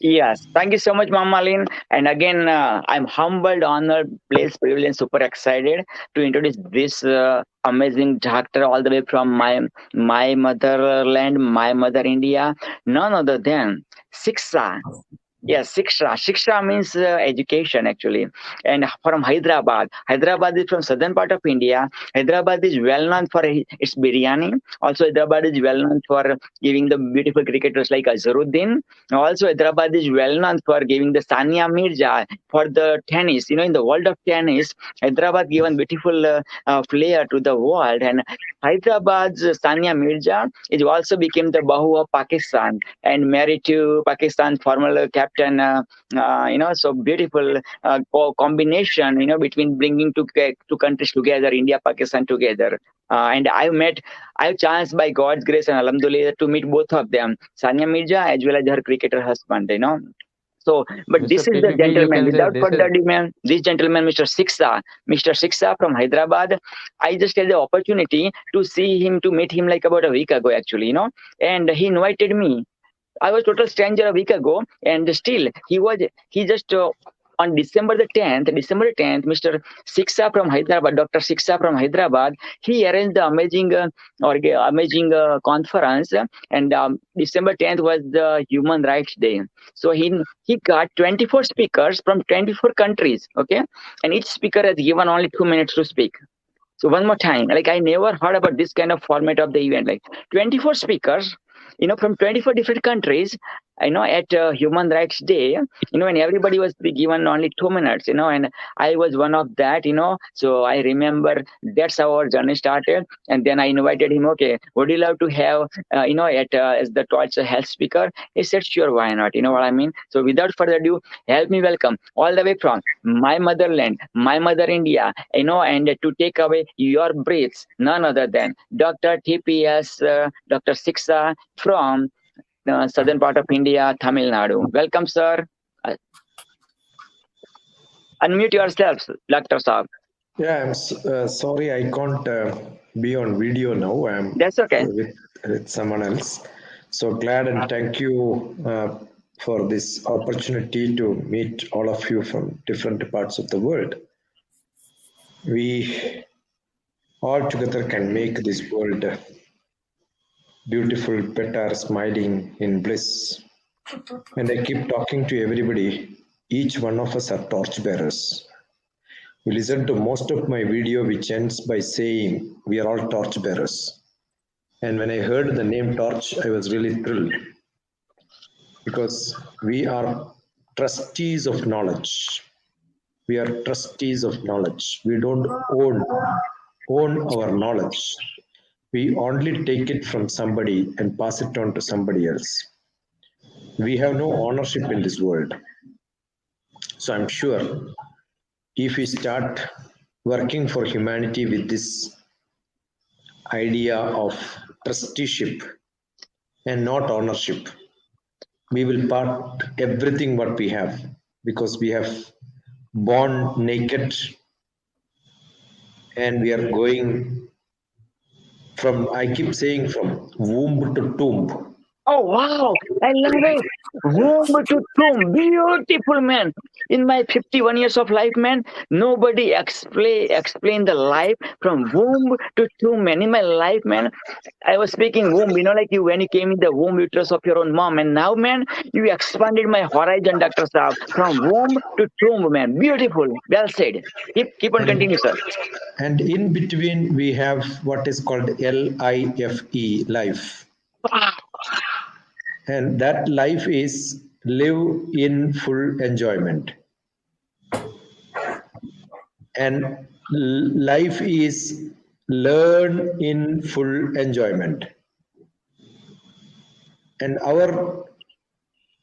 Yes, thank you so much, Mama Lin. And again, I'm humbled, honored, blessed, privileged, and super excited to introduce this amazing doctor all the way from my motherland, my mother India, none other than Sixa. Yes, Shiksha. Shiksha means education actually. And from Hyderabad. Hyderabad is from southern part of India. Hyderabad is well known for its biryani. Also, Hyderabad is well known for giving the beautiful cricketers like Azharuddin. Also, Hyderabad is well known for giving the Sania Mirza for the tennis. In the world of tennis, Hyderabad given beautiful flair to the world. And Hyderabad's Sania Mirza is also became the Bahu of Pakistan and married to Pakistan former captain. So beautiful combination. Between bringing two countries together, India, Pakistan together. And I've chanced by God's grace and Alhamdulillah to meet both of them, Sania Mirza as well as her cricketer husband. So, but Mr. this is the TPP, you gentleman. can say Without this further is ado, man, this gentleman, Mr. Siksa from Hyderabad. I just had the opportunity to meet him like about a week ago, actually. And he invited me. I was total stranger a week ago, and still he just on December 10th, Mr. Siksa from Hyderabad, Dr. Siksa from Hyderabad, he arranged the amazing conference, and December 10th was the Human Rights Day. So he got 24 speakers from 24 countries, okay, and each speaker has given only 2 minutes to speak. So one more time, like I never heard about this kind of format of the event, like 24 speakers, from 24 different countries, at Human Rights Day, and everybody was given only 2 minutes, and I was one of that, so I remember that's how our journey started. And then I invited him, okay, would you love to have, as the torch health speaker? He said, sure, why not? You know what I mean? So without further ado, help me welcome all the way from my motherland, my mother India, and to take away your breaths, none other than Dr. TPS, Dr. Siksa from southern part of India, Tamil Nadu. Welcome, sir. Uh, Unmute yourselves, Dr. Saab. Yeah, sorry I can't be on video now. I'm That's okay. with someone else. So glad and thank you for this opportunity to meet all of you from different parts of the world. We all together can make this world beautiful, better, smiling in bliss. And I keep talking to everybody. Each one of us are torch bearers. You listen to most of my video, which ends by saying we are all torch bearers. And when I heard the name torch, I was really thrilled because we are trustees of knowledge. We are trustees of knowledge. We don't own our knowledge. We only take it from somebody and pass it on to somebody else. We have no ownership in this world. So I'm sure if we start working for humanity with this idea of trusteeship and not ownership, we will part everything what we have, because we have born naked and we are going from, I keep saying, from womb to tomb. Oh wow, I love it. Womb to tomb, beautiful man. In my 51 years of life, man, nobody explain the life from womb to tomb, man. In my life, man, I was speaking womb, like you when you came in the womb uterus of your own mom, and now, man, you expanded my horizon, Doctor Saab, from womb to tomb, man. Beautiful, well said. Keep on continue, sir. And in between, we have what is called LIFE, life. And that life is live in full enjoyment. And life is learn in full enjoyment. And our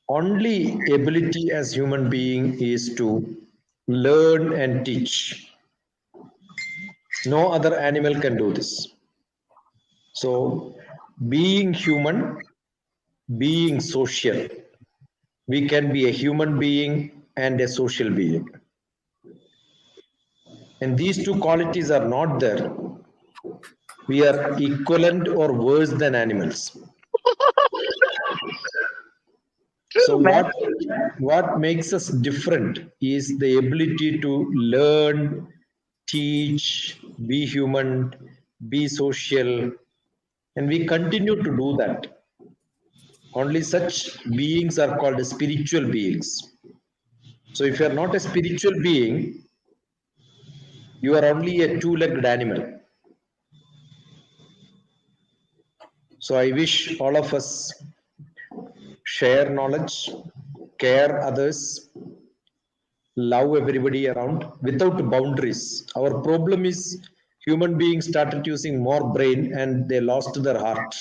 only ability as human being is to learn and teach. No other animal can do this. So being human, being social, we can be a human being and a social being. And these two qualities are not there. We are equivalent or worse than animals. So man. what makes us different is the ability to learn, teach, be human, be social, and we continue to do that. Only such beings are called spiritual beings. So if you are not a spiritual being, you are only a two-legged animal. So I wish all of us share knowledge, care others, love everybody around without boundaries. Our problem is human beings started using more brain and they lost their heart.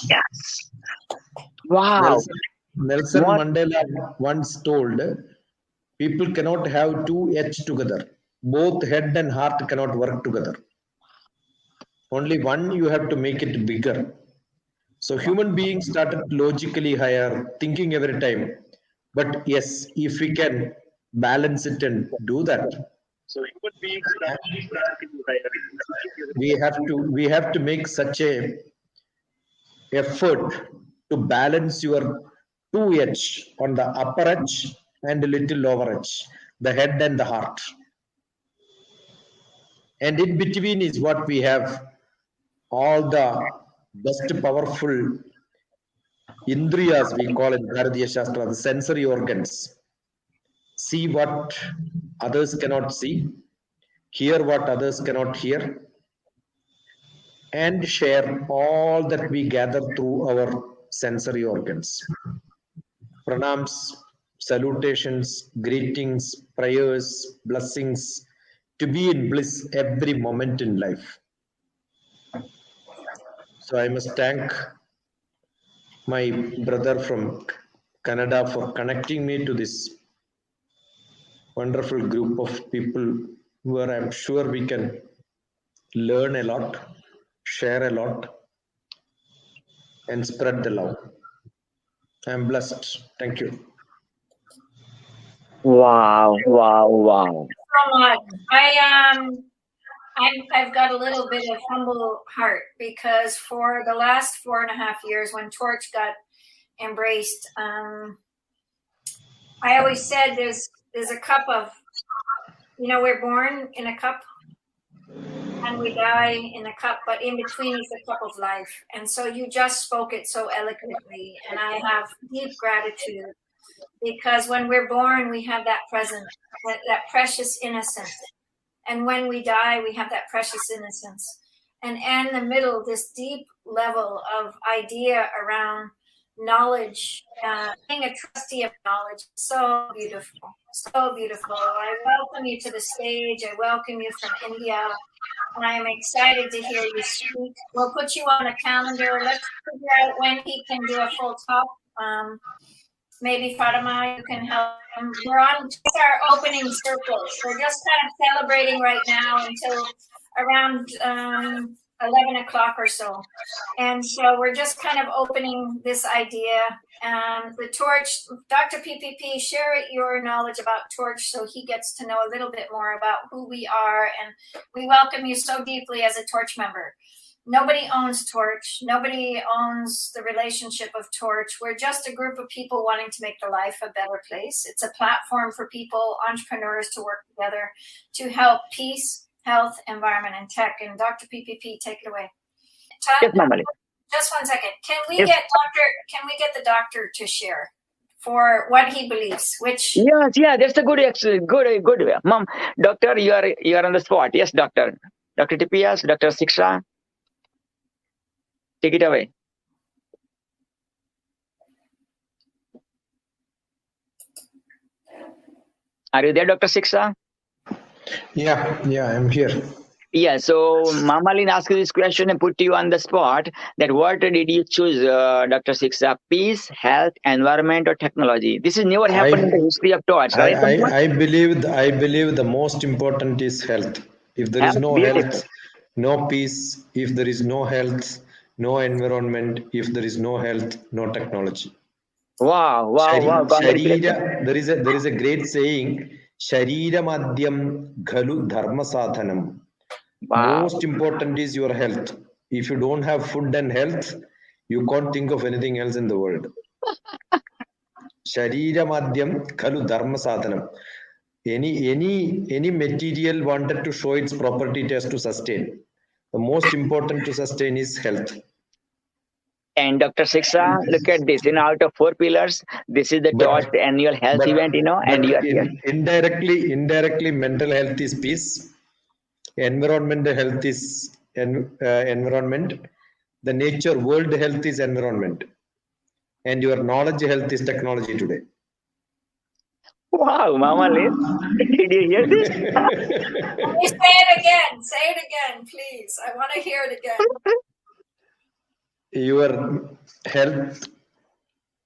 Yes. Wow. Nelson What? Mandela once told, people cannot have two H together. Both head and heart cannot work together. Only one you have to make it bigger. So human beings started logically higher, thinking every time. But yes, if we can balance it and do that, we have to make such a effort to balance your two edge on the upper edge and a little lower edge, the head and the heart. And in between is what we have all the best powerful indriyas, we call in Bharatiya Shastra, the sensory organs. See what others cannot see, hear what others cannot hear, and share all that we gather through our sensory organs. Pranams, salutations, greetings, prayers, blessings, to be in bliss every moment in life. So I must thank my brother from Canada for connecting me to this wonderful group of people where I'm sure we can learn a lot, share a lot, and spread the love. I'm blessed. Thank you. Wow. Wow. Wow. So much. I've got a little bit of humble heart because for the last 4.5 years, when Torch got embraced, I always said there's a cup of, we're born in a cup and we die in a cup, but in between is the cup of life. And so you just spoke it so eloquently, and I have deep gratitude because when we're born, we have that present, that precious innocence. And when we die, we have that precious innocence. And in the middle, this deep level of idea around knowledge, being a trustee of knowledge. So beautiful, so beautiful. I welcome you to the stage. I welcome you from India. And I am excited to hear you speak. We'll put you on a calendar. Let's figure out when he can do a full talk. Maybe Fatima, you can help him. We're on just our opening circles. We're just kind of celebrating right now until around 11 o'clock or so. And so we're just kind of opening this idea. The Torch, Dr. PPP, share your knowledge about Torch so he gets to know a little bit more about who we are. And we welcome you so deeply as a Torch member. Nobody owns Torch. Nobody owns the relationship of Torch. We're just a group of people wanting to make the life a better place. It's a platform for people, entrepreneurs, to work together to help peace, health, environment, and tech. And Dr. PPP, take it away. Yes, Mamali. Just 1 second. Can we Yes. get the doctor to share for what he believes? Which Yes, yeah, that's a good. Mom, doctor, you are on the spot. Yes, doctor. Dr. TPS, Dr. Siksha. Take it away. Are you there, Dr. Siksha? Yeah, I'm here. Yeah, so Mamalin asked you this question and put you on the spot that what did you choose, Dr. Siksha? Peace, health, environment, or technology? This has never happened in the history of Torch, right? I believe the most important is health. If there is no health, no peace. If there is no health, no environment. If there is no health, no technology. Wow. Sharira, there is a great saying, Sharira Madhyam Ghalu Dharma Sadhanam. Wow. Most important is your health. If you don't have food and health, you can't think of anything else in the world. Shariramadhyam khalu dharma sadhanam. Any material wanted to show its property, it has to sustain. The most important to sustain is health. And Dr. Shiksha, look at this. Out of 4 pillars, this is the But- Torch annual health event, and you are here. Indirectly, mental health is peace. Environmental health is environment. The nature world health is environment. And your knowledge health is technology today. Wow, Mama Liz, did you hear this? Please say it again. Say it again, please. I want to hear it again. Your health,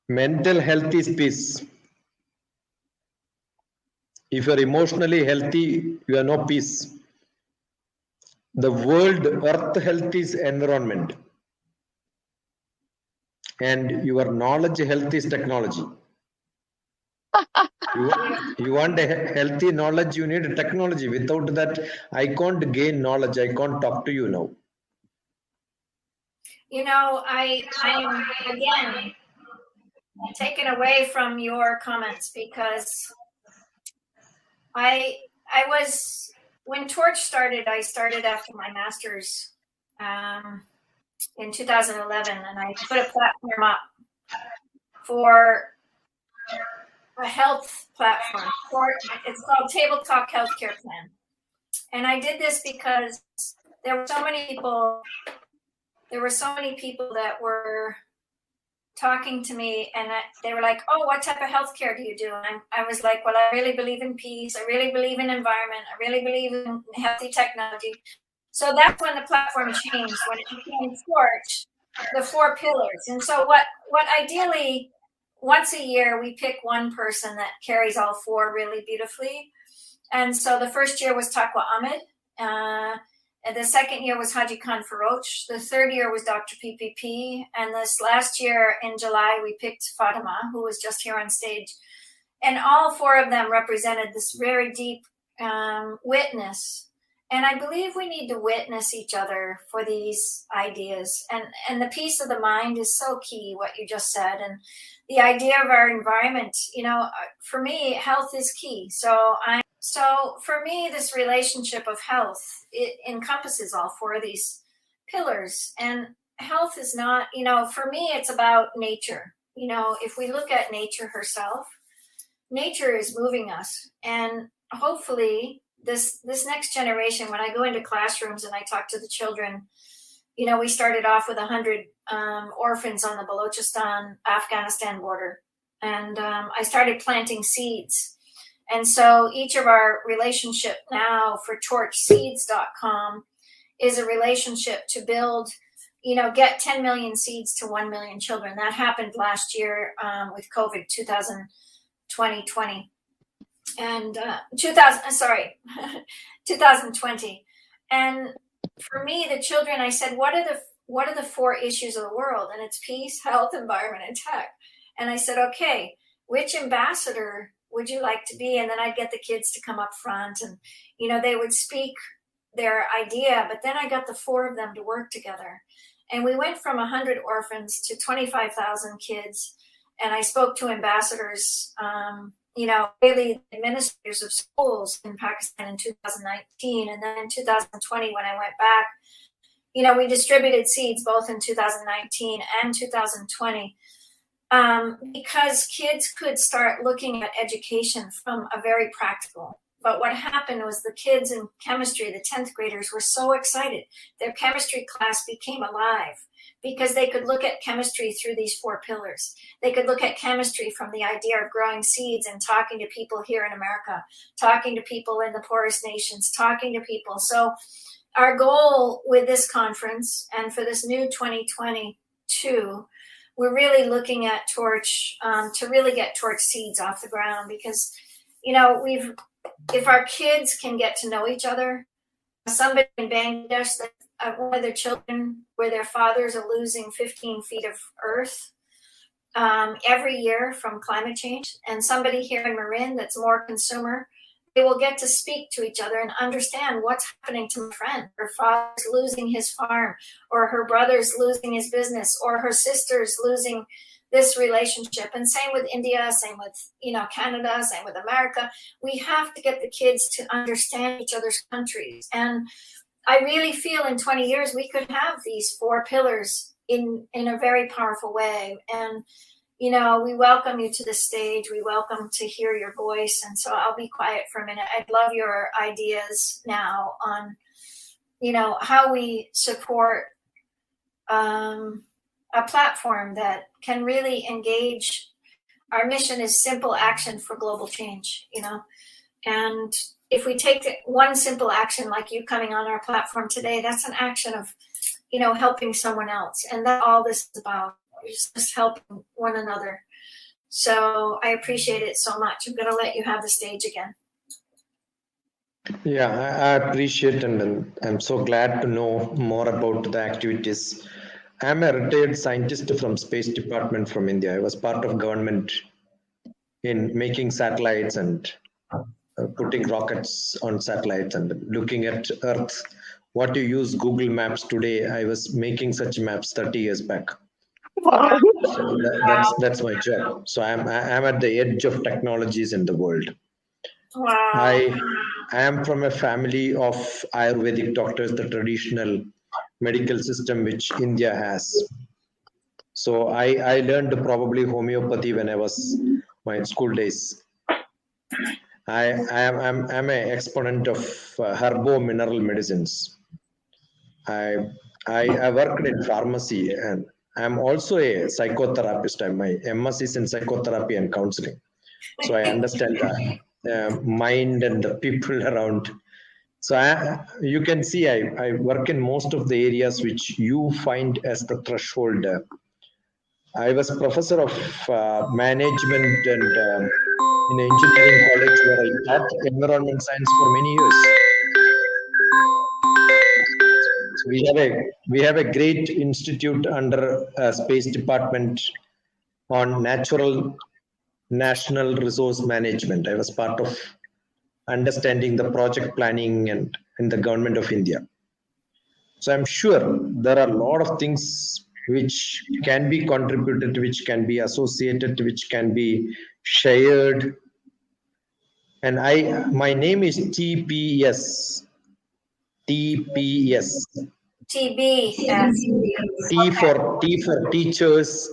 mental health is peace. If you're emotionally healthy, you have no peace. The world earth health is environment. And your knowledge health is technology. You want a healthy knowledge, you need technology. Without that, I can't gain knowledge. I can't talk to you now. I am again taken away from your comments because I was, when Torch started, I started after my master's in 2011, and I put a platform up for a health platform. It's called Table Talk Healthcare Plan. And I did this because there were so many people that were talking to me, and they were like, oh, what type of healthcare do you do? And I was like, well, I really believe in peace. I really believe in environment. I really believe in healthy technology. So that's when the platform changed, when it became Torch, the 4 pillars. And so what ideally, once a year, we pick one person that carries all 4 really beautifully. And so the first year was Taqwa Ahmed. And the second year was Haji Khan Faroch. The third year was Dr. PPP. And this last year in July, we picked Fatima, who was just here on stage. And all 4 of them represented this very deep witness. And I believe we need to witness each other for these ideas. And the peace of the mind is so key, what you just said. And the idea of our environment, for me, health is key. So for me, this relationship of health, it encompasses all 4 of these pillars. And health is not, for me, it's about nature. If we look at nature herself, nature is moving us. And hopefully this next generation, when I go into classrooms and I talk to the children, we started off with 100 orphans on the Balochistan-Afghanistan border. And I started planting seeds. And so each of our relationship now for torchseeds.com is a relationship to build, get 10 million seeds to 1 million children. That happened last year with COVID 2020 and 2020. And for me, the children, I said, what are the 4 issues of the world? And it's peace, health, environment, and tech. And I said, okay, which ambassador would you like to be? And then I'd get the kids to come up front and, they would speak their idea, but then I got the 4 of them to work together. And we went from 100 orphans to 25,000 kids. And I spoke to ambassadors, really administrators of schools in Pakistan in 2019. And then in 2020, when I went back, we distributed seeds both in 2019 and 2020. Because kids could start looking at education from a very practical. But what happened was the kids in chemistry, the 10th graders, were so excited. Their chemistry class became alive because they could look at chemistry through these 4 pillars. They could look at chemistry from the idea of growing seeds and talking to people here in America, talking to people in the poorest nations, talking to people. So our goal with this conference and for this new 2022, we're really looking at Torch to really get Torch seeds off the ground because, if our kids can get to know each other, somebody in Bangladesh, one of their children, where their fathers are losing 15 feet of earth every year from climate change, and somebody here in Marin that's more consumer, they will get to speak to each other and understand what's happening to my friend. Her father's losing his farm, or her brother's losing his business, or her sister's losing this relationship. And same with India, same with, Canada, same with America. We have to get the kids to understand each other's countries. And I really feel in 20 years we could have these 4 pillars in a very powerful way. And we welcome you to the stage. We welcome to hear your voice. And so I'll be quiet for a minute. I'd love your ideas now on, how we support a platform that can really engage. Our mission is simple action for global change, and if we take one simple action, like you coming on our platform today, that's an action of, helping someone else. And that's all this is about, just helping one another. So I appreciate it so much. I'm going to let you have the stage again. Yeah, I appreciate, and I'm so glad to know more about the activities. I'm a retired scientist from Space Department from India. I was part of government in making satellites and putting rockets on satellites and looking at Earth. What you use Google Maps today, I was making such maps 30 years back. Wow. So that's my job. So I'm at the edge of technologies in the world. Wow. I am from a family of Ayurvedic doctors, the traditional medical system which India has. So I learned probably homeopathy when I was my school days. I'm an exponent of herbo mineral medicines. I worked in pharmacy, and I'm also a psychotherapist. My MS is in psychotherapy and counseling, so I understand the mind and the people around. So you can see I work in most of the areas which you find as the threshold. I was professor of management and in engineering college where I taught environment science for many years. So we have a great institute under Space Department on natural national resource management. I was part of understanding the project planning and in the government of India. So I'm sure there are a lot of things which can be contributed, which can be associated, which can be shared. And my name is TPS. TPS. TB. T for teachers,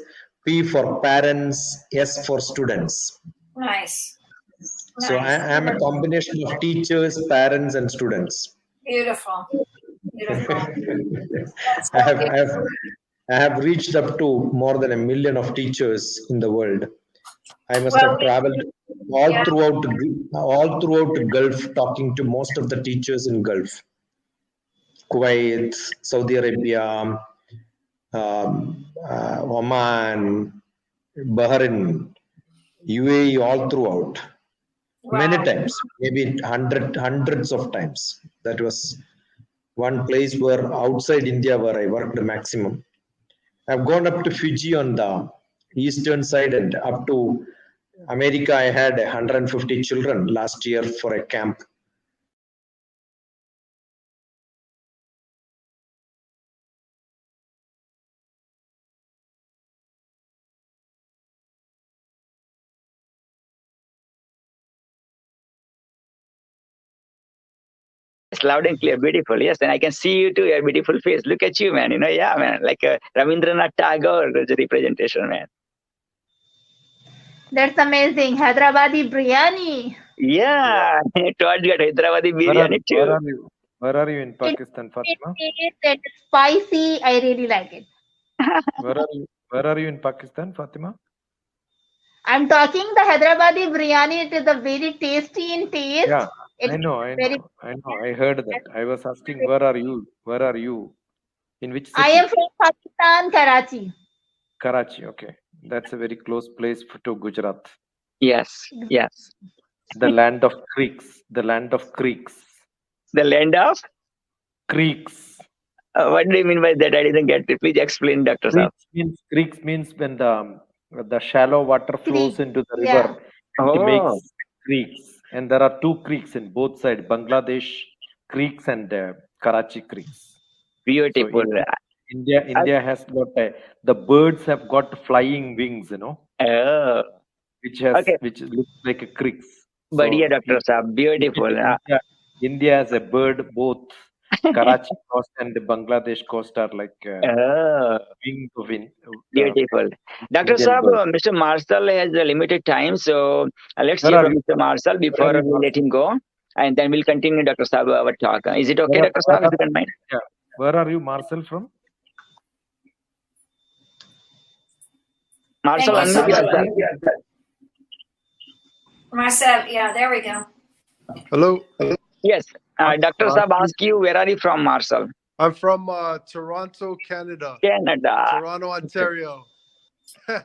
P for parents, S for students. Nice. So I am a combination of teachers, parents, and students. Beautiful. Beautiful. I have reached up to more than 1 million of teachers in the world. I must have traveled all throughout Gulf, talking to most of the teachers in Gulf, Kuwait, Saudi Arabia, Oman, Bahrain, UAE, all throughout. Wow. Many times, maybe hundreds of times. That was one place where outside India where I worked the maximum. I've gone up to Fiji on the eastern side and up to America. I had 150 children last year for a camp. Loud and clear, beautiful. Yes, and I can see you too. Your beautiful face. Look at you, man. Yeah, man, like a Ravindranath Tagore representation, man. That's amazing. Hyderabadi biryani. Yeah, Todd got Hyderabadi biryani too. Where are you in Pakistan, Fatima? It's spicy. I really like it. Where are you in Pakistan, Fatima? I'm talking the Hyderabadi biryani. It is a very tasty in taste. Yeah, I know. I heard that. I was asking, where are you? Where are you? In which city? I am from Pakistan, Karachi. Karachi, okay. That's a very close place to Gujarat. Yes, yes. The land of creeks. The land of creeks. The land of? Creeks. What do you mean by that? I didn't get it. Please explain, Dr. Saab. Creeks means when the shallow water flows into the river, it makes creeks. And there are 2 creeks in both sides, Bangladesh creeks and Karachi creeks. Beautiful. India has got the birds have got flying wings, Oh, okay. which looks like a crick. But yeah, So Dr. Saab, beautiful. India has a bird. Both Karachi coast and the Bangladesh coast are like wing of Beautiful. Dr. Indian Saab, bird. Mr. Marshall has a limited time, so let's Where hear are from you? Mr. Marshall before Where are you, we let Marshall? him go, and then we'll continue, Dr. Saab, our talk. Is it okay, Where, Dr. where Saab, if are, you don't mind? yeah. Where are you, Marcel, from? Marshall, Thank you so unmute much. yourself. Marcel, yeah, there we go. Hello, Yes. Dr. Saab Marcel. asked you, where are you from, Marshall? I'm from Toronto, Canada. Canada. Toronto, Ontario.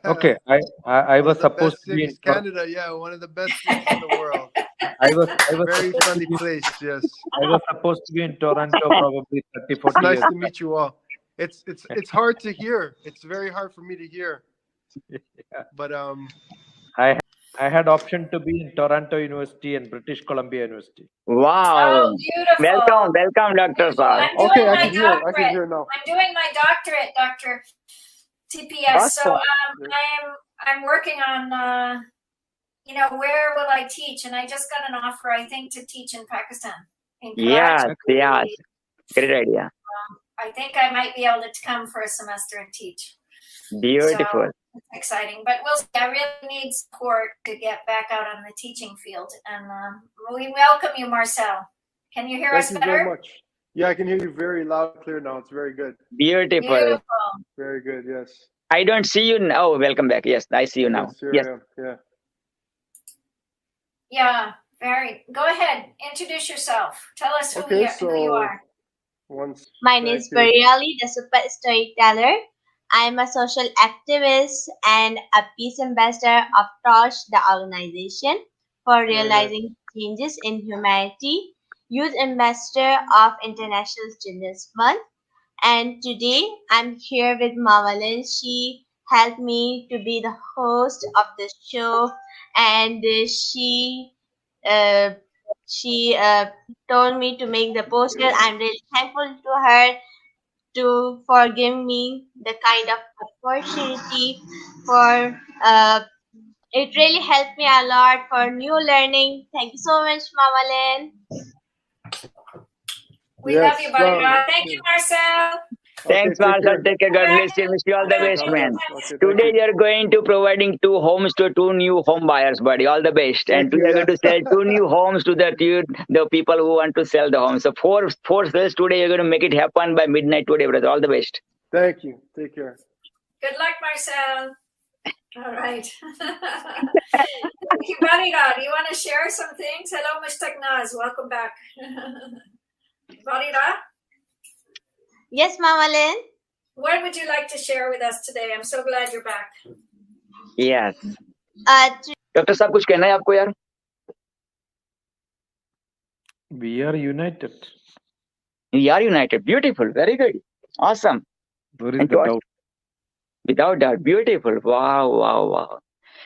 Okay, I was The supposed best to be cities, in Canada. Yeah, one of the best cities in the world. I was Very supposed to friendly be, place. Yes, I was supposed to be in Toronto probably 30, it's 40 nice years to meet you all. It's hard to hear. It's very hard for me to hear. back. Yeah. But I had option to be in Toronto University and British Columbia University. Wow. Oh, beautiful. Welcome, Dr. Saab. I'm doing okay, I my can hear. I can doctorate. hear now. I'm doing my doctorate, Dr. TPS. So Awesome. I'm working on where will I teach, and I just got an offer, I think, to teach in Pakistan, in Karachi. Yes. Great idea. I think I might be able to come for a semester and teach. Beautiful. So it's exciting, but we'll see. I really need support to get back out on the teaching field, and we welcome you, Marcel. Can you hear us Thank you very better? much. Yeah, I can hear you very loud and clear now. It's very good. Beautiful. Very good. Yes. I don't see you now. Welcome back. Yes, I see you now. Yes, here Yes. I am. Yeah. Yeah, very. Go ahead. Introduce yourself. Tell us who you are. My name is Bariali, the super storyteller. I'm a social activist and a peace ambassador of TORCH, the organization for realizing changes in humanity, youth ambassador of International Children's Month. And today I'm here with Mamalin. She helped me to be the host of the show, and she told me to make the poster. I'm really thankful to her for giving me the kind of opportunity for it really helped me a lot for new learning. Thank you so much, Mama Len. We love you, Barira. Thank you, Marcel. Thanks, Marshall. Take care. God bless you. Wish you all the best, man. Today you're going to providing 2 homes to 2 new home buyers, buddy. All the best. And you're going to sell 2 new homes to the people who want to sell the homes. So four sales today. You're going to make it happen by midnight today, brother. All the best. Thank you. Take care. Good luck, Marcel. All right. Thank you, Barira. Do you want to share some things? Hello, Mr. Naz. Welcome back. Barira? Yes, Mama Len. What would you like to share with us today? I'm so glad you're back. Yes. Dr. Saab, कुछ कहना है आपको यार? We are united. We are united. Beautiful. Very good. Awesome. Where is the doubt? Without doubt. Beautiful. Wow.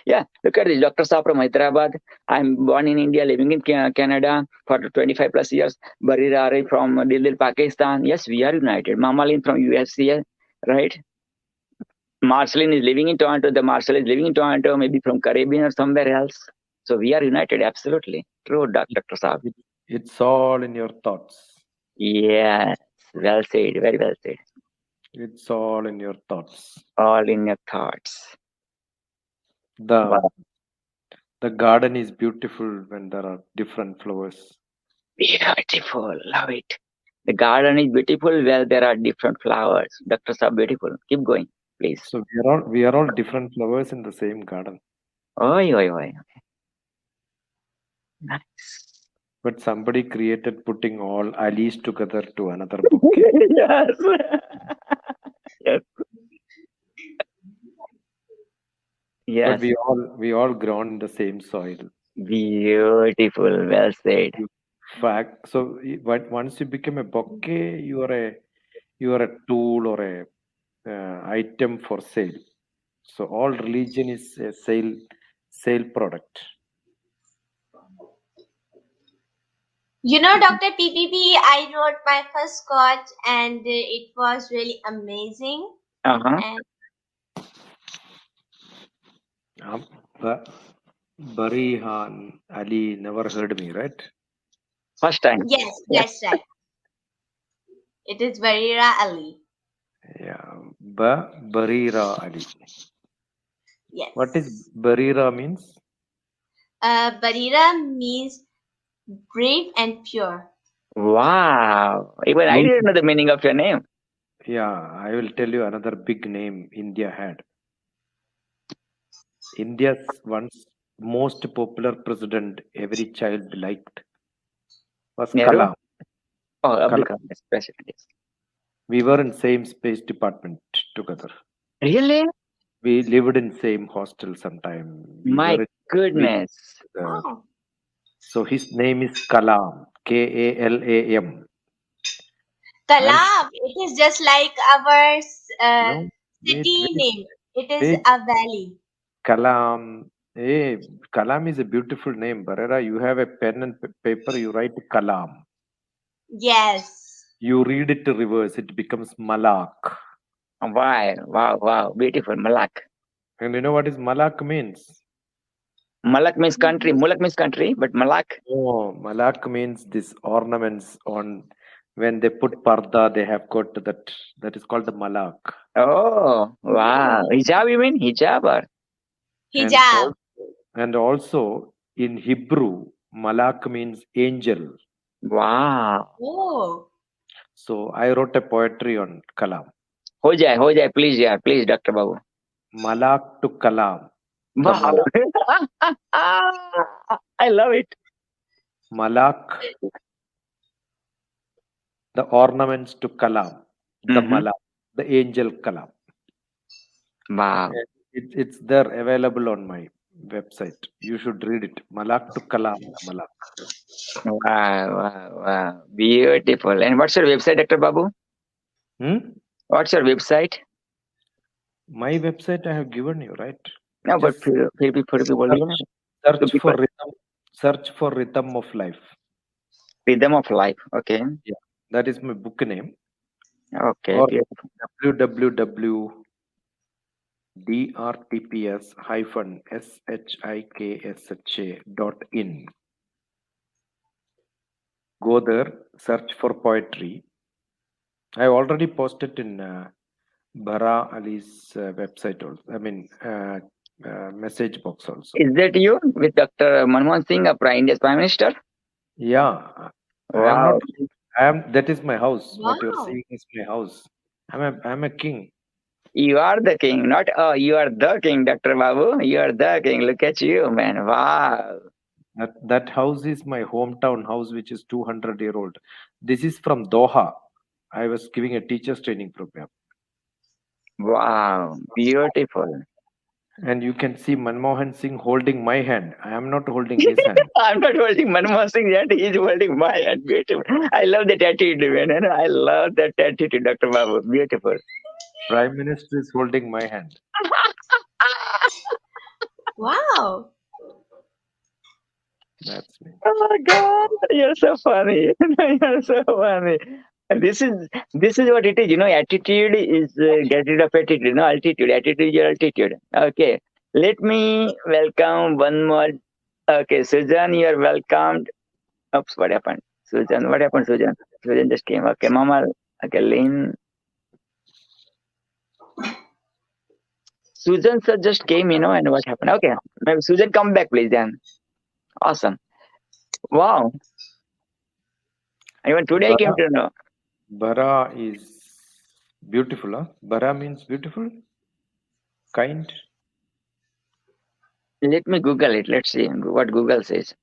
Yeah, look at this. Dr. Saab from Hyderabad. I'm born in India, living in Canada for 25 plus years. Barirari from Delhi, Pakistan. Yes, we are united. Mamalin from USA, right? Marceline is living in Toronto. The Marcel is living in Toronto, maybe from Caribbean or somewhere else. So we are united, absolutely. True, Dr. Saab. It's all in your thoughts. Yes, well said. Very well said. It's all in your thoughts. All in your thoughts. The garden is beautiful when there are different flowers. Beautiful, love it. The garden is beautiful where there are different flowers. Dr. Saab, beautiful. Keep going, please. So we are all different flowers in the same garden. Oi. Nice. But somebody created putting all alleys together to another bouquet. Yes. But we all grown in the same soil. Beautiful, well said. Fact. So once you become a bouquet, you are a tool or a item for sale. So all religion is a sale product. You know, Dr. PPP, I wrote my first quote and it was really amazing. Uh-huh. And Barihan Ali never heard me, right? First time. yes, that's right. It is Barira Ali. Yeah, Barira Ali. Yes. What is Barira means? Barira means brave and pure. Wow. Even I didn't know the meaning of your name. Yeah, I will tell you another big name India had. India's once most popular president every child liked was Nehru? Kalam. Oh, Abdul Kalam. Kalam, yes, president. Yes. We were in same space department together. Really? We lived in same hostel sometime. My goodness. Oh. So his name is Kalam, Kalam. Kalam. It is just like our No, city name. It is wait. a valley. Kalam. Hey, Kalam is a beautiful name. Barera, you have a pen and paper, you write Kalam. Yes. You read it reverse, it becomes Malak. Wow. Beautiful. Malak. And you know what is Malak means? Malak means country. Mulak means country, but Malak. Oh, Malak means this ornaments on when they put parda, they have got that is called the Malak. Oh, wow. Hijab, you mean? Hijab or? Hijab. And also in Hebrew, Malak means angel. Wow. Oh. So I wrote a poetry on Kalam. Ho jai, please, yeah, please, Dr. Babu. Malak to Kalam. Wow. I love it. Malak, the ornaments to Kalam, the Malak, the angel Kalam. Wow. It's there available on my website. You should read it. Malak to Kalam, Malak. Wow. Beautiful. And what's your website, Dr. Babu? What's your website? My website I have given you, right? No, but search for Rhythm of Life. Rhythm of Life. Okay. Yeah, that is my book name. Okay. Or www.drTPS-shiksh.in. Go there, search for poetry. I already posted in Bara Ali's website also. I mean, message box also. Is that you with Dr. Manmohan Singh, India's Prime Minister? Yeah. Wow. That is my house. Wow. What you're seeing is my house. I'm a king. You are the king, not you are the king, Dr. Babu. You are the king. Look at you, man. Wow. That house is my hometown house, which is 200-year-old. This is from Doha. I was giving a teacher's training program. Wow, beautiful. And you can see Manmohan Singh holding my hand. I am not holding his hand. I'm not holding Manmohan Singh's hand. He's holding my hand. Beautiful. I love that attitude, man. I love that attitude, Dr. Babu. Beautiful. Prime Minister is holding my hand. Wow. That's me. Oh my God, you're so funny. You're so funny. This is what it is. Attitude is get rid of attitude. Altitude. Attitude is your altitude. Okay. Let me welcome one more. Okay, Susan, you are welcomed. Oops, what happened? Susan, what happened, Susan? Susan just came. Okay, Mama. Okay, Lynn. Susan sir just came, and what happened? Okay, maybe Susan, come back, please. Then, awesome. Wow. Even today I came to know. Bara is beautiful, huh? Bara means beautiful, kind. Let me Google it. Let's see what Google says.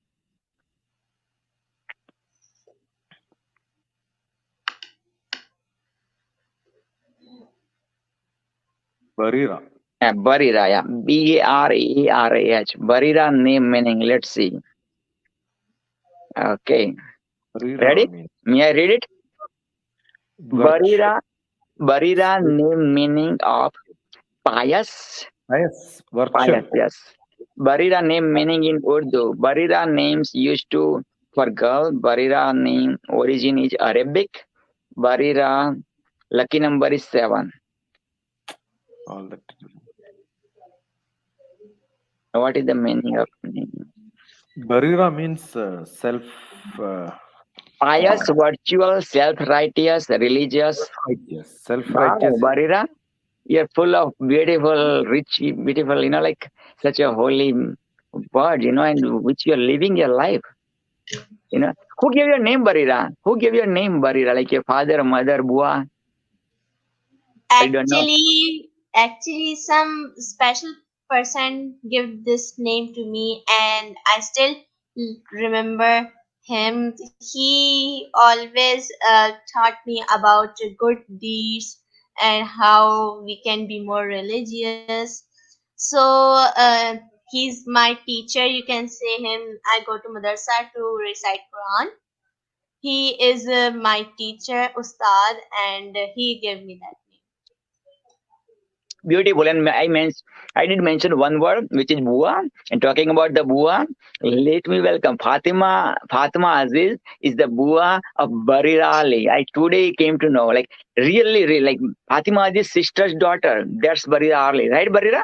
Barira. Barira, yeah. Barerah. Barira name meaning. Let's see. Okay. Barira Ready? means May I read it? Barira name meaning of pious. Virtue. Pious, yes. Barira name meaning in Urdu. Barira names used to for girl. Barira name origin is Arabic. Barira lucky number is 7. All that. What is the meaning of name? Barira means self. Pious, virtual, self-righteous, religious. Yes, self-righteous. Wow, Barira, you're full of beautiful, rich, beautiful, like such a holy word, and which you're living your life. Who gave your name Barira? Who gave your name Barira? Like your father, mother, bua? I don't know. Actually, some special person give this name to me, and I still remember him. He always taught me about good deeds and how we can be more religious. So he's my teacher. You can say him. I go to madrasa to recite Quran. He is my teacher, Ustad, and he gave me that name. Beautiful. And I did mention one word, which is bua. And talking about the bua, let me welcome Fatima. Fatima Aziz is the bua of Barira Ali. I today came to know, like really, like Fatima Aziz's sister's daughter. That's Barira Ali, right, Barira?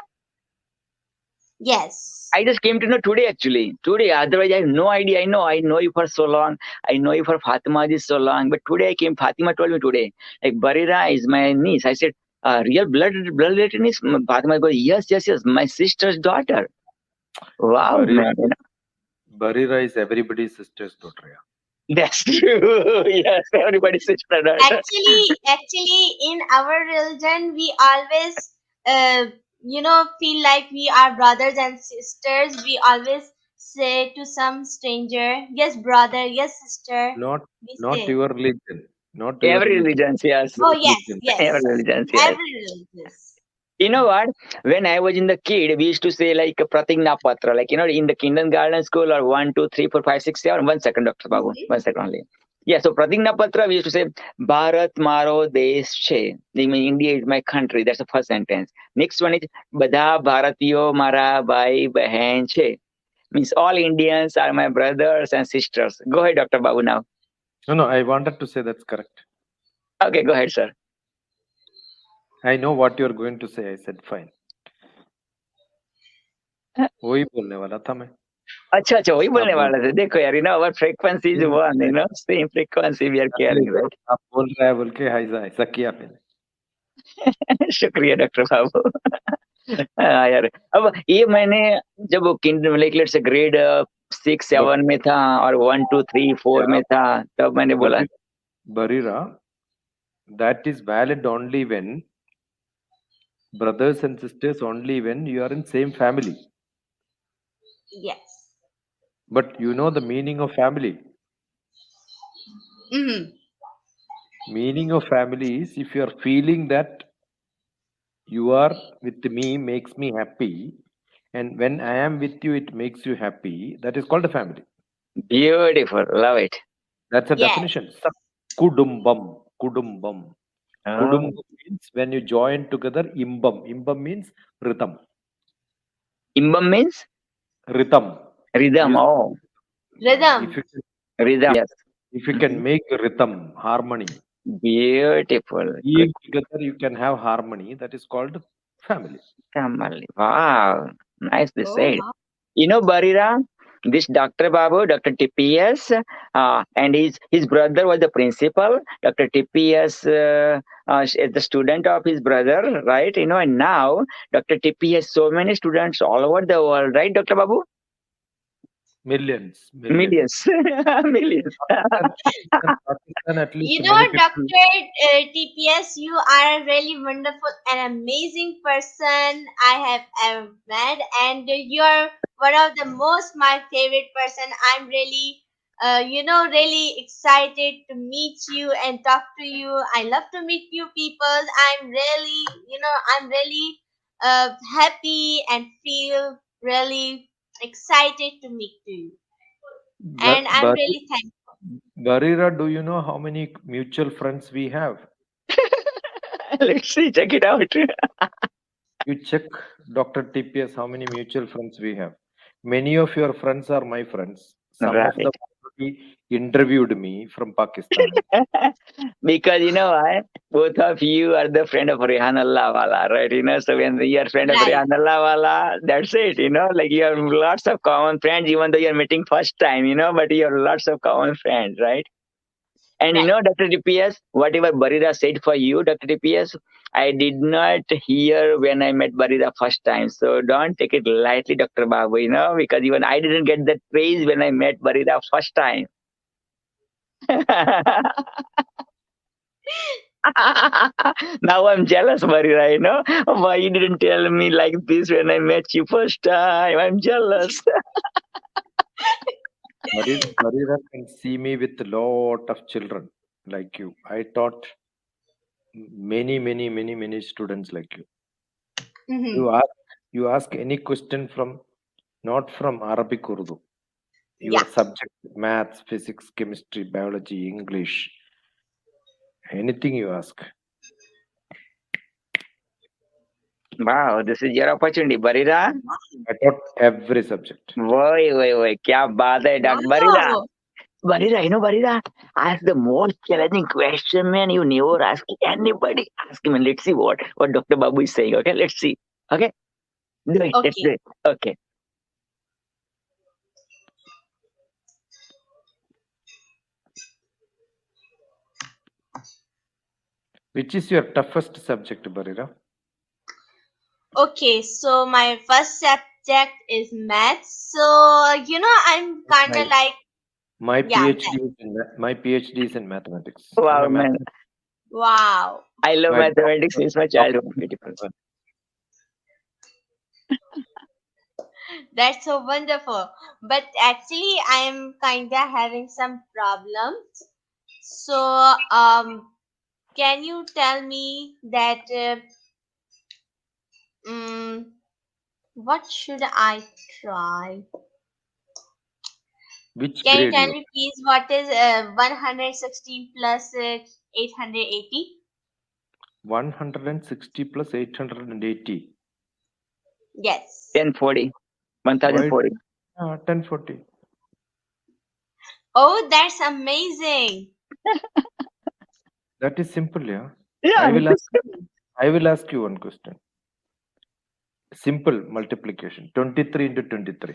Yes. I just came to know today, actually. Today, otherwise I have no idea. I know you for so long. I know you for Fatima Aziz so long. But today Fatima told me today, like Barira is my niece. I said, real blood related niece? Fatima goes, yes, my sister's daughter. Wow, Barira, man. Barira is everybody's sister's daughter. Yeah. That's true. Yes, everybody's sister daughter. Actually, in our religion, we always, feel like we are brothers and sisters. We always say to some stranger, "Yes, brother. Yes, sister." Not say. your religion. Not your Every religion. religion, yes. Oh yes, Every religion, yes. every religion. You know what? When I was in the kid, we used to say like Pratigna Patra, like in the kindergarten school or 1, 2, 3, 4, 5, 6, 7. 1 second, Dr. Babu. 1 second only. Yeah, so Pratigna Patra, we used to say Bharat Maro Desh Che. India is my country. That's the first sentence. Next one is Badha Bharatiyo Mara Bhai Behan Che. Means all Indians are my brothers and sisters. Go ahead, Dr. Babu, now. No, I wanted to say that's correct. Okay, go ahead, sir. I know what you're going to say. I said fine. वही बोलने वाला था मैं. अच्छा वही बोलने वाला थे. देखो यार, our frequency is one, same frequency we are carrying, right? आप बोल रहा है बोल के ऐसा किया मैंने. शुक्रिया डॉक्टर बाबू. यार अब ये मैंने जब लेट से ग्रेड 6, 7 में था और 1, 2, 3, 4 में था, तब मैंने बोला Barira, that is valid only when brothers and sisters, only when you are in same family. Yes. But you know the meaning of family. Meaning of family is if you are feeling that you are with me makes me happy, and when I am with you it makes you happy. That is called a family. Beautiful, love it. That's a definition. Kudumbam. Kudumbam. Kudumbam means when you join together. Imbam. Imbam means rhythm. Imbam means rhythm. Rhythm. Oh. Rhythm. Rhythm. Yes. If you can make rhythm, harmony. Beautiful. Being together, you can have harmony. That is called family. Family. Wow. Nicely said. Barira, this Dr. Babu, DrTPS, and his brother was the principal. DrTPS is the student of his brother, right? And now DrTPS has so many students all over the world, right, Dr. Babu? Millions. Millions. Dr. TPS, you are a really wonderful and amazing person I have ever met, and you're one of the most my favorite person. I'm really, really excited to meet you and talk to you. I love to meet you people. I'm really happy and feel really excited to meet you. And I'm really thankful. Barira, do you know how many mutual friends we have? Let's see, check it out. You check, Dr. TPS, how many mutual friends we have. Many of your friends are my friends. Some of them he interviewed me from Pakistan. Because you know why? Both of you are the friend of Rehan Wala, right? So when you are friend of Right. Rehan Wala, that's it. Like you have lots of common friends, even though you're meeting first time. But you have lots of common friends, right? And Right. Dr. DPS, whatever Barira said for you, Dr. DPS, I did not hear when I met Barira first time. So don't take it lightly, Dr. Babu, because even I didn't get that praise when I met Barira first time. Now I'm jealous, Barira, why you didn't tell me like this when I met you first time. I'm jealous. Marira can see me with a lot of children like you. I taught many students like you. Mhm. You ask any question not from Arabic Urdu. Your Yeah. subject, maths, physics, chemistry, biology, English, anything you ask. Wow, this is your opportunity, Barira. I taught every subject. Woi, क्या बात है, Dr. Barira. Wow. Barira, Barira, ask the most challenging question, man. You never ask anybody. Ask him, and let's see what Dr. Babu is saying. Okay, let's see. Okay, do it. Let's Okay. do it. Okay. Which is your toughest subject, Barira? Okay, so my first subject is maths. So, I'm kind My, of like, my yeah, PhD is in mathematics. Wow, I'm a man. wow. I love my mathematics since my childhood. Beautiful. That's so wonderful. But actually, I'm kind of having some problems. So, can you tell me that, what should I try? Which Can you grade tell you? me, please, what is 116 plus 880? 160 plus 880. Yes. 1040. Why? 1040. 1040. Oh, that's amazing. That is simple, yeah. Yeah. I will ask you one question. Simple multiplication. 23 into 23.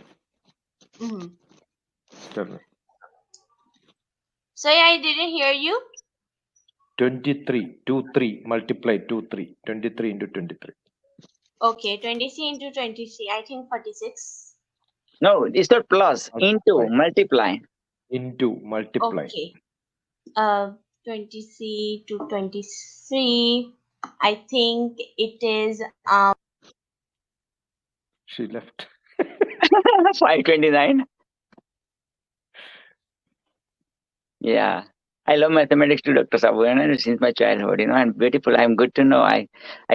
Mhm. Tell me. Sorry, I didn't hear you. 23. 3 multiply 3. 23 into 23. Okay, 23 into 23. I think 46. No, it's not plus. Into, multiply. Into multiply. Okay. 23 to 23. I think it is She left. 529. Yeah. I love mathematics too, Dr. Sabu, since my childhood, and beautiful. I'm good to know. I'm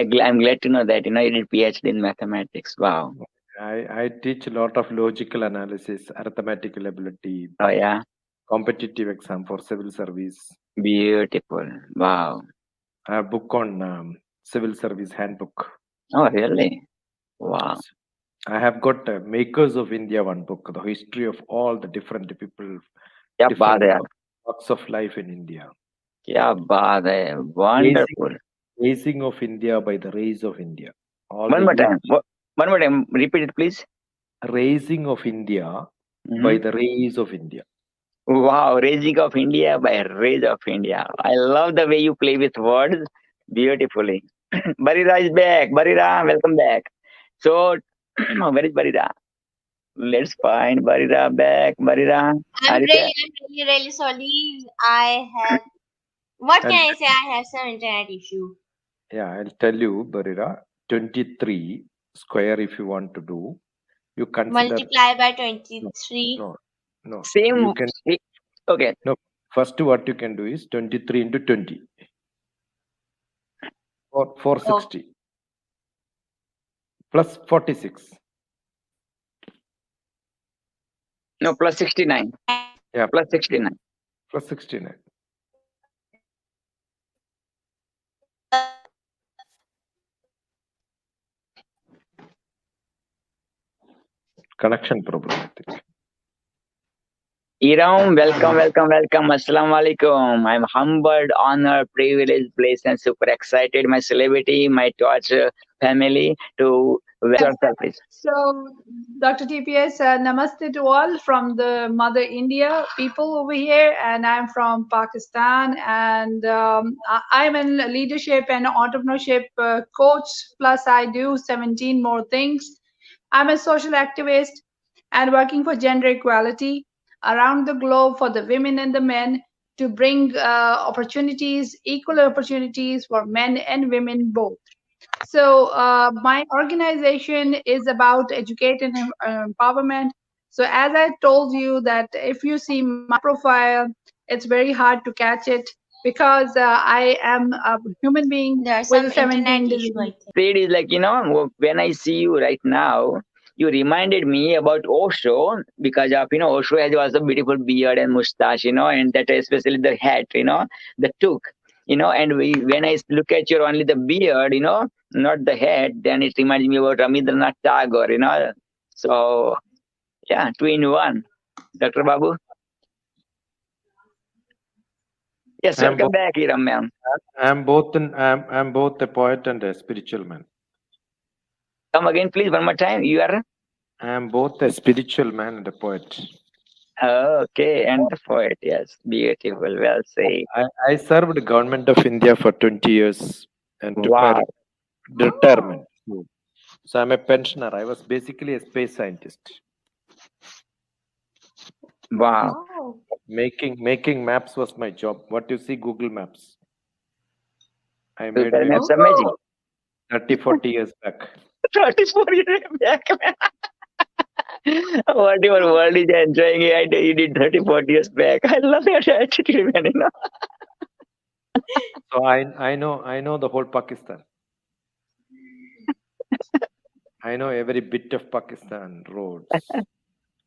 glad to know that, you did PhD in mathematics. Wow. I teach a lot of logical analysis, arithmetical ability, Oh, yeah. competitive exam for civil service. Beautiful. Wow. I have book on civil service handbook. Oh, really? Wow. I have got Makers of India one book, the history of all the different people, क्या different बात है, walks of life in India. क्या बात है. Wonderful. Raising of India by the race of India. One more time. One more time. Repeat it, please. Raising of India by the race of India. Wow, raising of India by raise of India. I love the way you play with words beautifully. Barira is back. Barira, welcome back. So, where is Barira? Let's find Barira back. Barira, I'm are you there? really sorry. I have, what can I say? I have some internet issue. Yeah, I'll tell you, Barira. 23 square, if you want to do, you consider. Multiply by 23. No. Same. You can. Okay. No. First, what you can do is 23 into 20. Or 460. Plus 46. No, plus 69. Yeah. Plus 69. Plus 69. Connection problem, I think. Iram, welcome. Assalamu alaikum. I'm humbled, honored, privileged, blessed, and super excited. My celebrity, my Torch family to welcome, please. So, Dr. TPS, namaste to all from the Mother India people over here, and I'm from Pakistan, and I'm a leadership and entrepreneurship coach. Plus, I do 17 more things. I'm a social activist and working for gender equality around the globe for the women and the men to bring opportunities, equal opportunities for men and women both. So my organization is about educate and empowerment. So as I told you that if you see my profile, it's very hard to catch it because I am a human being There are with some a 17 internet disease. issue, I think. It is like, when I see you right now, you reminded me about Osho because of, Osho has also beautiful beard and mustache, and that especially the hat, the toque, and when I look at your only the beard, not the head, then it reminds me about Rabindranath Tagore, So, yeah, two in one. Dr. Babu? Yes, I'm welcome both, back, Iram, ma'am. I'm both a poet and a spiritual man. Come again, please, one more time. You are? I am both a spiritual man and a poet. Okay, and the poet, yes. Beautiful, well said. I served the government of India for 20 years and took my Wow. retirement. So I'm a pensioner. I was basically a space scientist. Wow. Wow. Making maps was my job. What you see, Google Maps. I made Google maybe Maps amazing. 30, 40 years back. 34 years back. What your world is enjoying it, you did 30, 40 years back. I love your attitude, man. So I know the whole Pakistan. I know every bit of Pakistan, roads,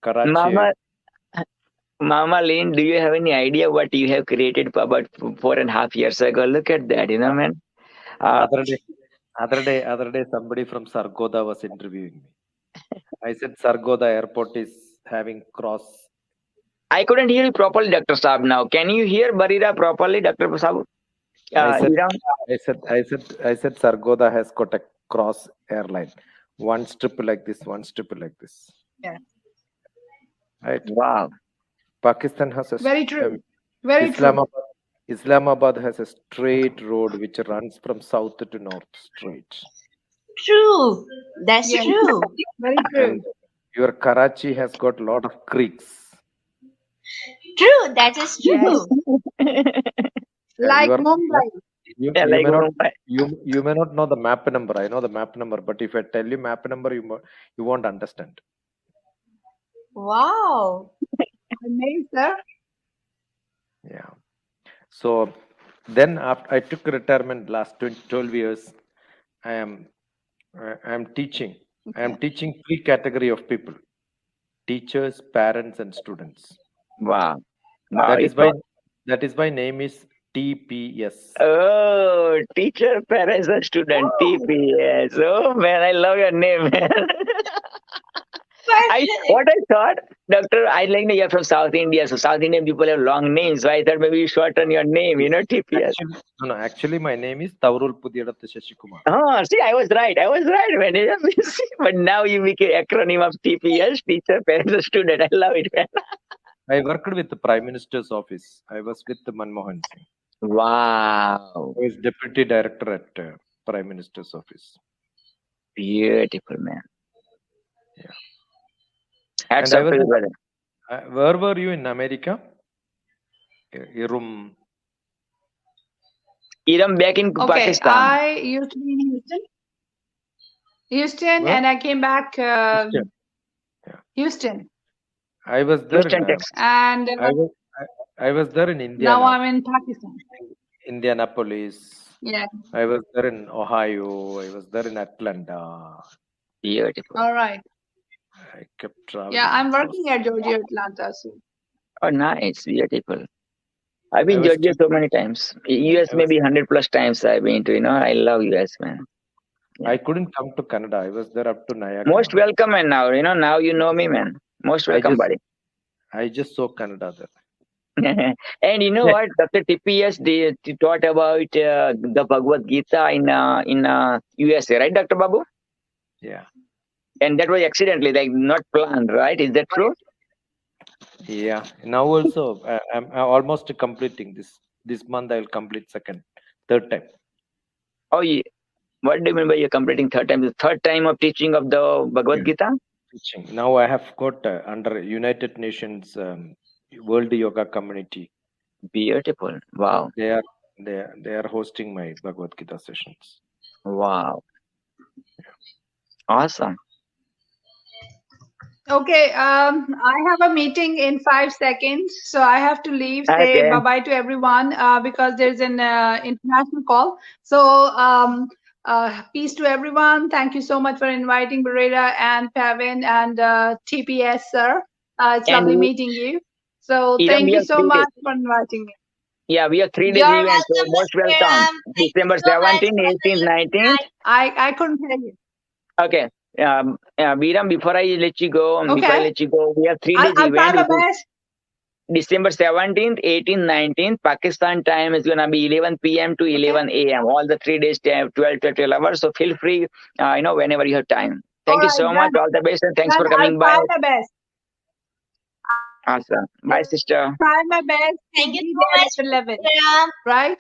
Karachi. Mama Lynn, do you have any idea what you have created about 4.5 years ago? Look at that, man. Other day, somebody from Sargodha was interviewing me. I said Sargodha airport is having cross. I couldn't hear you properly, Dr. Saab. Now, can you hear Barira properly, Dr. Saab? I said Sargodha has got a cross airline. One strip like this, one strip like this. Yeah. Right. Wow. Pakistan has a Very true. Very true. Islamabad has a straight road which runs from south to north straight. True. That's true. Very true. And your Karachi has got a lot of creeks. True. That is true. Like Mumbai. You may not know the map number. I know the map number, but if I tell you map number, you won't understand. Wow. Amazing, sir. Yeah. So then after I took retirement last 12 years, I am teaching. Okay. I am teaching 3 category of people: teachers, parents, and students. Wow. That is why name is DrTPS. Oh, teacher, parents, and student. TPS. Oh man, I love your name, man. What I thought, Doctor, I like you're from South India, so South Indian people have long names. So I thought maybe you shorten your name, TPS. Actually, my name is Taurul Pudiyadatta Shashikumar. Oh, see, I was right, man. But now you make an acronym of TPS, teacher, parents, and student. I love it, man. I worked with the Prime Minister's office. I was with the Manmohan Singh. Wow. I was Deputy Director at Prime Minister's office. Beautiful, man. Yeah. Hats off to you, brother. Where were you in America? Iram back in Pakistan. I used to be in Houston, and I came back Houston. I was there Houston, Texas. And I was there in India. Now I'm in Pakistan. Indianapolis. Yeah. I was there in Ohio. I was there in Atlanta. Beautiful. All right. I kept traveling. Yeah, I'm working at Georgia, Atlanta. So. Oh, nice. Beautiful. I've been Georgia so many times. US maybe 100+ times I've been to, I love US, man. Yeah. I couldn't come to Canada. I was there up to Niagara. Most welcome, man, now, now you know me, man. Most welcome, buddy. I just saw Canada there. And you know what, Dr. TPS they taught about the Bhagavad Gita in USA, right, Dr. Babu? Yeah. And that was accidentally, like not planned, right? Is that true? Yeah. Now also, I'm almost completing this month. I will complete third time. Oh, what do you mean by you're completing third time? The third time of teaching of the Bhagavad Yeah. Gita? Teaching. Now I have got under United Nations World Yoga Community. Beautiful. Wow. They are hosting my Bhagavad Gita sessions. Wow. Awesome. Okay, I have a meeting in 5 seconds, so I have to leave. Say Okay. bye-bye to everyone because there's an international call. So peace to everyone. Thank you so much for inviting Beretta and Pavin and TPS, sir. It's And lovely meeting you. So Iram, thank we you have so 3 days. much for inviting me. Yeah, we have 3 days You're event, so welcome, most Mr. welcome. Ram. Thank you December so much 17th, for the 18th, 19th. I couldn't hear you. Okay. Viram, before I let you go, Okay. we have 3 days I'll try event. my It is best. December 17th, 18th, 19th. Pakistan time is gonna be 11 p.m. to 11 a.m. All the 3 days, 12 to 12 hours. So feel free, whenever you have time. All Thank you right, so much. All the best, and thanks then for I'll coming by. try my best. Awesome. Bye, sister. Try my best to Thank you be so there much, at 11, Mr. Ram. right?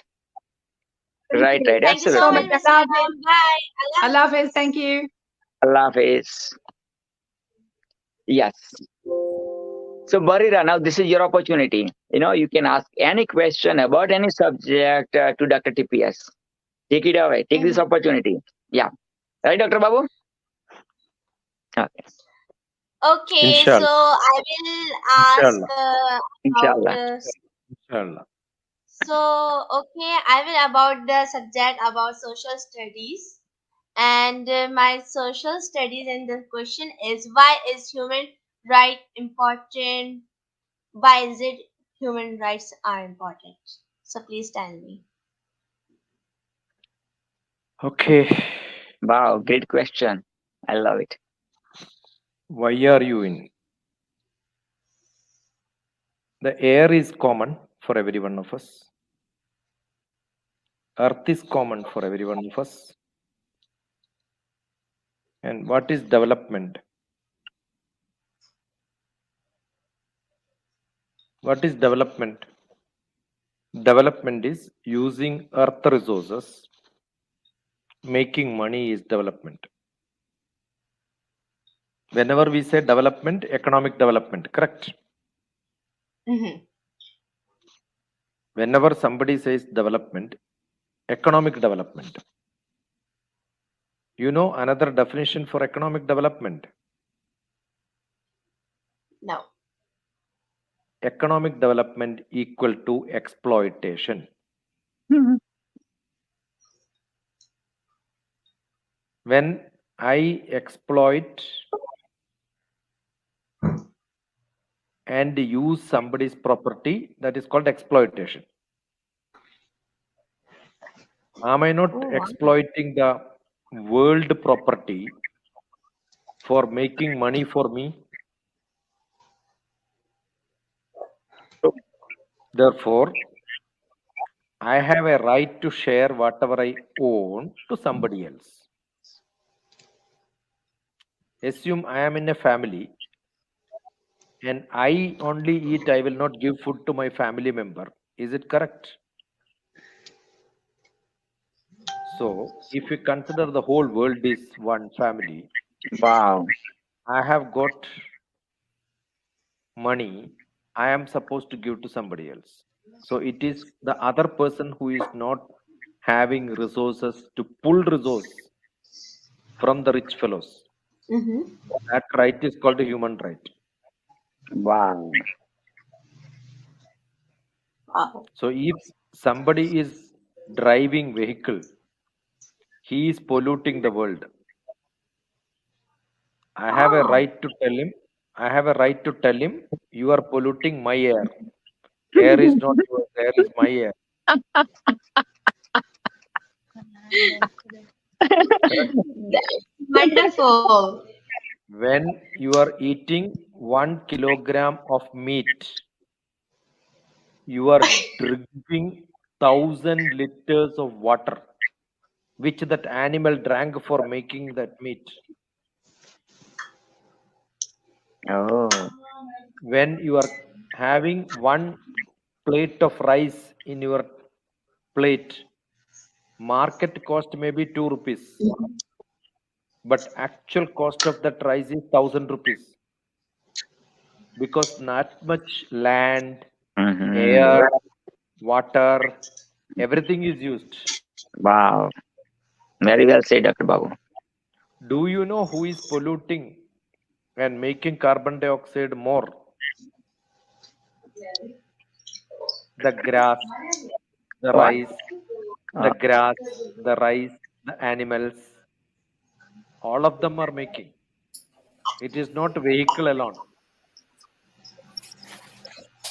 Thank Right, you. right. Thank you so So much, Absolutely. much. Mr. Ram. Bye. Allah Hafiz. Thank you. Allah Hafiz. Yes. So, Barira, now this is your opportunity. You can ask any question about any subject to Dr. TPS. Take it away. Take this opportunity. Yeah. Right, Dr. Babu? Okay. Okay, Inshallah. so I will ask Inshallah. about Inshallah. I will about the subject about social studies, and my social studies and the question is, why is human right important? Why is it human rights are important? So please tell me. Okay. Wow, great question. I love it. Why are you in? The air is common for every one of us. Earth is common for every one of us. And what is development? What is development? Development is using earth resources. Making money is development. Whenever we say development, economic development, correct? Whenever somebody says development, economic development. You know another definition for economic development? No. Economic development equal to exploitation. When I exploit and use somebody's property, that is called exploitation. Am I not exploiting the world property for making money for me? Therefore, I have a right to share whatever I own to somebody else. Assume I am in a family and I only eat, I will not give food to my family member. Is it correct? So, if you consider the whole world is one family, wow, I have got money, I am supposed to give to somebody else. So, it is the other person who is not having resources to pull resource from the rich fellows. That right is called a human right. wow. So, if somebody is driving vehicle, he is polluting the world. I have a right to tell him, you are polluting my air. Air is not yours, air is my air. Wonderful. when you are eating 1 kilogram of meat, you are drinking 1,000 liters of water, which that animal drank for making that meat. Oh. When you are having 1 plate of rice in your plate, market cost may be 2 rupees, but actual cost of that rice is 1,000 rupees, because not much land, Mhm. air, water, everything is used. Wow. Very well said, Dr. Babu. Do you know who is polluting and making carbon dioxide more? The grass, the What? rice, the grass, the rice, the animals, all of them are making. It is not vehicle alone.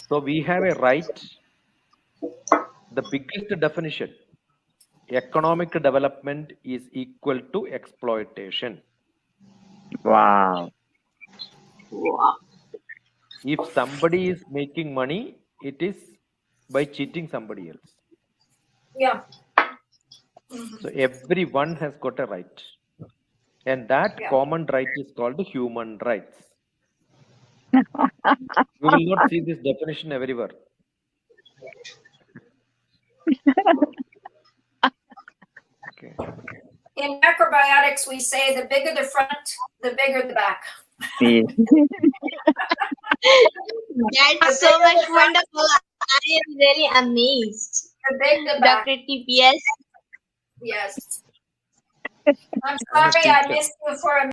So we have a right. The biggest definition, economic development is equal to exploitation. Wow. If somebody is making money, it is by cheating somebody else. Yeah. So everyone has got a right. And that Yeah. common right is called human rights. You will not see this definition everywhere. Okay. In macrobiotics, we say the bigger the front, the bigger the back. See. That's so much wonderful. I am really amazed. The big the back. Dr. TPS. Yes. I'm I'm a sorry I teacher. missed you for a